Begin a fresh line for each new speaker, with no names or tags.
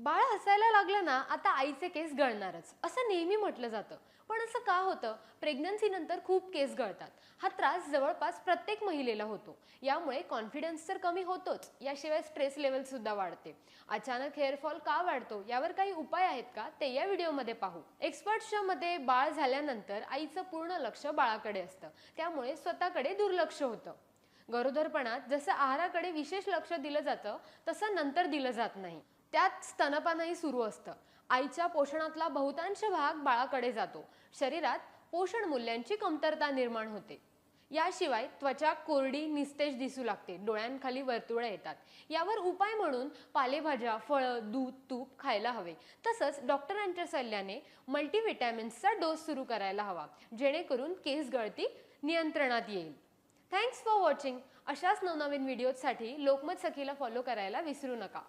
बाळ हसायला लागलं ना आता आईचे केस गळणारच असं नेहमी म्हटलं जातं. पण असं का होतं? प्रेग्नन्सी नंतर खूप केस गळतात. हा त्रास जवळपास प्रत्येक महिलेला होतो. यामुळे कॉन्फिडन्स तर कमी होतोच, याशिवाय स्ट्रेस लेवल सुद्धा वाढते. अचानक हेअरफॉल का वाढतो यावर काही उपाय आहेत का ते या व्हिडिओमध्ये पाहू. एक्सपर्ट्सच्या मते बाळ झाल्यानंतर आईचं पूर्ण लक्ष बाळाकडे असतं, त्यामुळे स्वतःकडे दुर्लक्ष होतं. गरोदरपणात जसं आहाराकडे विशेष लक्ष दिलं जातं तसं नंतर दिलं जात नाही. त्यात स्तनपानही सुरू असतं. आईच्या पोषणातला बहुतांश भाग बाळाकडे जातो. शरीरात पोषण मूल्यांची कमतरता निर्माण होते. याशिवाय त्वचा कोरडी निस्तेज दिसू लागते, डोळ्यांखाली वर्तुळे येतात. यावर उपाय म्हणून पालेभाज्या, फळं, दूध, तूप खायला हवे. तसंच डॉक्टरांच्या सल्ल्याने मल्टीव्हिटॅमिन्सचा डोस सुरू करायला हवा, जेणेकरून केस गळती नियंत्रणात येईल. Thanks for watching. अशाच नवनवीन व्हिडिओसाठी लोकमत सखीला फॉलो करायला विसरू नका.